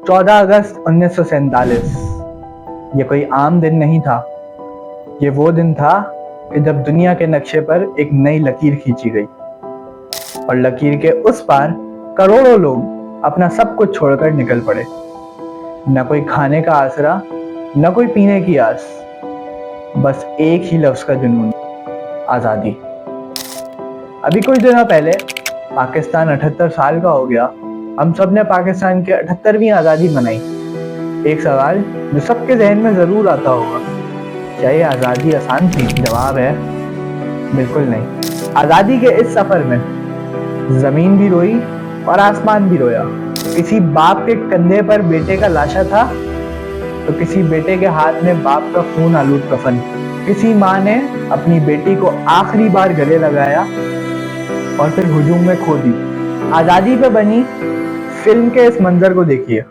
14 अगस्त 1947। ये कोई आम दिन नहीं था। ये वो दिन था कि जब दुनिया के नक्शे पर एक नई लकीर खींची गई और लकीर के उस पार करोड़ों लोग अपना सब कुछ छोड़कर निकल पड़े। न कोई खाने का आसरा, न कोई पीने की आस, बस एक ही लफ्ज का जुनून, आज़ादी। अभी कुछ दिनों पहले पाकिस्तान 78 साल का हो गया। हम सब ने पाकिस्तान की 78वीं आज़ादी मनाई। एक सवाल जो सबके जहन में ज़रूर आता होगा, क्या ये आज़ादी आसान थी? जवाब है बिल्कुल नहीं। आज़ादी के इस सफ़र में ज़मीन भी रोई और आसमान भी रोया। किसी बाप के कंधे पर बेटे का लाशा था तो किसी बेटे के हाथ में बाप का खून आलूद कफन। किसी माँ ने अपनी बेटी को आखिरी बार गले लगाया और फिर हुजूम में खो दी। आज़ादी पे बनी फिल्म के इस मंजर को देखिए।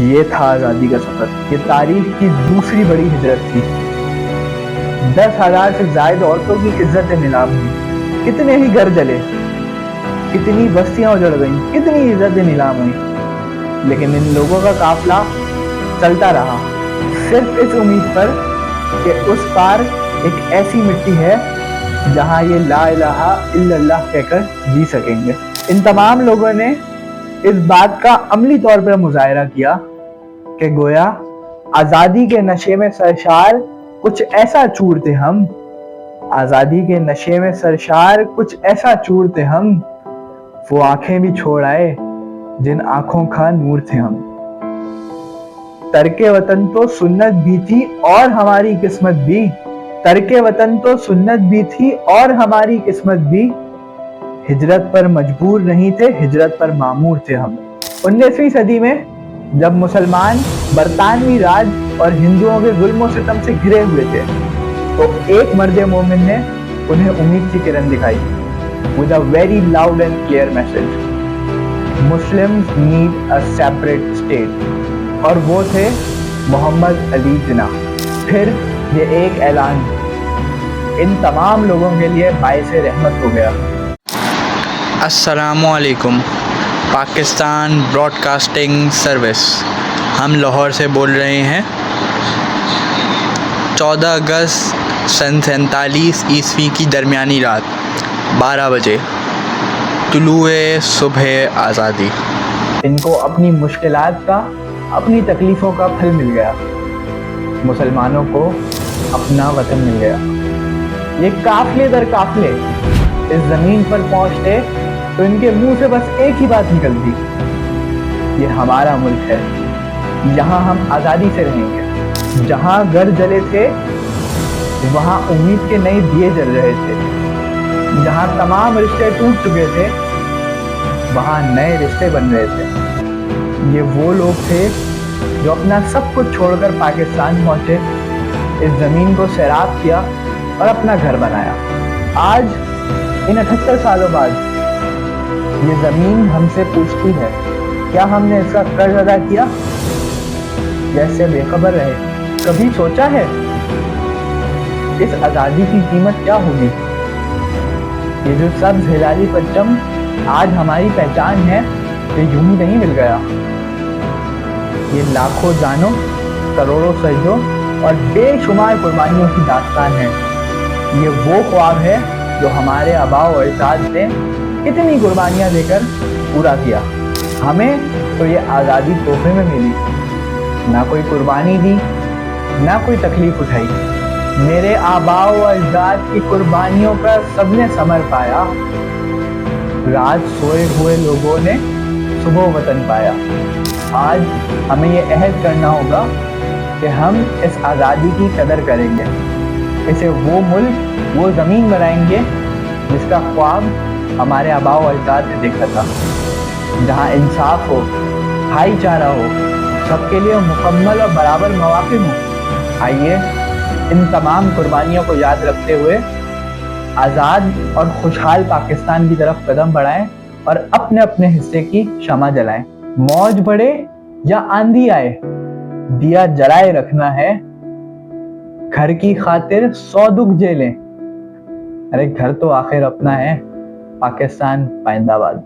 ये था आज़ादी का सफर। ये तारीख की दूसरी बड़ी हिजरत थी। 10,000 से ज्यादा औरतों की इज्जतें नीलाम हुई। कितने ही घर जले, कितनी बस्तियां उजड़ गईं, कितनी इज्जतें नीलाम हुई। लेकिन इन लोगों का काफिला चलता रहा, सिर्फ इस उम्मीद पर कि उस पार एक ऐसी मिट्टी है जहां ये ला इलाहा इल्लल्लाह कहकर जी सकेंगे। इन तमाम लोगों ने इस बात का अमली तौर पर मुजाहरा किया कि गोया आज़ादी के नशे में सरशार कुछ ऐसा चूरते हम, आज़ादी के नशे में सरशार कुछ ऐसा चूरते हम, वो आंखें भी छोड़ आए जिन आंखों का नूर थे हम। तर्के वतन तो सुन्नत भी थी और हमारी किस्मत भी, तर्के वतन तो सुन्नत भी थी और हमारी किस्मत भी, हिजरत पर मजबूर नहीं थे, हिजरत पर मामूर थे हम। 19वीं सदी में जब मुसलमान बरतानवी राज और हिंदुओं के जुल्म और सितम से घिरे हुए थे तो एक मर्द मोमिन ने उन्हें उम्मीद की किरण दिखाई with a very loud and clear message. Muslims need a separate state. और वो थे मोहम्मद अली जिन्ना। फिर ये एक ऐलान इन तमाम लोगों के लिए बाइसे रहमत हो गया। अस्सलामुअलैकुम। पाकिस्तान ब्रॉडकास्टिंग सर्विस, हम लाहौर से बोल रहे हैं। 14 अगस्त सन 47 ईस्वी की दरमियानी रात 12 बजे तुलुए सुबह आज़ादी। इनको अपनी मुश्किलात का, अपनी तकलीफ़ों का फल मिल गया। मुसलमानों को अपना वतन मिल गया। ये काफिले दर काफिले इस ज़मीन पर पहुँचते तो इनके मुंह से बस एक ही बात निकलती, ये हमारा मुल्क है, यहाँ हम आज़ादी से रहेंगे। जहाँ घर जले थे वहाँ उम्मीद के नए दिए जल रहे थे। जहाँ तमाम रिश्ते टूट चुके थे वहाँ नए रिश्ते बन रहे थे। ये वो लोग थे जो अपना सब कुछ छोड़कर पाकिस्तान पहुँचे, इस ज़मीन को सैराब किया और अपना घर बनाया। आज इन 78 सालों बाद ये ज़मीन हमसे पूछती है, क्या हमने इसका कर्ज अदा किया या इससे बेखबर रहे? कभी सोचा है इस आज़ादी की कीमत क्या होगी? ये जो सब्ज हिलाली परचम आज हमारी पहचान है, ये यूं ही नहीं मिल गया। ये लाखों जानों, करोड़ों सजदों और बेशुमार कुर्बानियों की दास्तान है। ये वो ख्वाब है जो हमारे आबा और अजदाद ने कितनी कुर्बानियाँ देकर पूरा किया। हमें तो ये आज़ादी तोहफे में मिली, ना कोई कुर्बानी दी, ना कोई तकलीफ उठाई। मेरे आबा और अजदाद की कुर्बानियों का सबने समर पाया। रात सोए हुए लोगों ने सुबह वतन पाया। आज हमें ये अहद करना होगा कि हम इस आज़ादी की कदर करेंगे, इसे वो मुल्क, वो ज़मीन बनाएंगे जिसका ख्वाब हमारे आबा और अजदाद ने देखा था, जहाँ इंसाफ हो, भाईचारा हो, सबके लिए मुकम्मल और बराबर मौक़े हों। आइए इन तमाम कुर्बानियों को याद रखते हुए आज़ाद और खुशहाल पाकिस्तान की तरफ कदम बढ़ाएं और अपने अपने हिस्से की क्षमा जलाएं। मौज बढ़े या आंधी आए, दिया जलाए रखना है। घर की खातिर 100 दुख झेलें। अरे घर तो आखिर अपना है। पाकिस्तान पाइंदाबाद।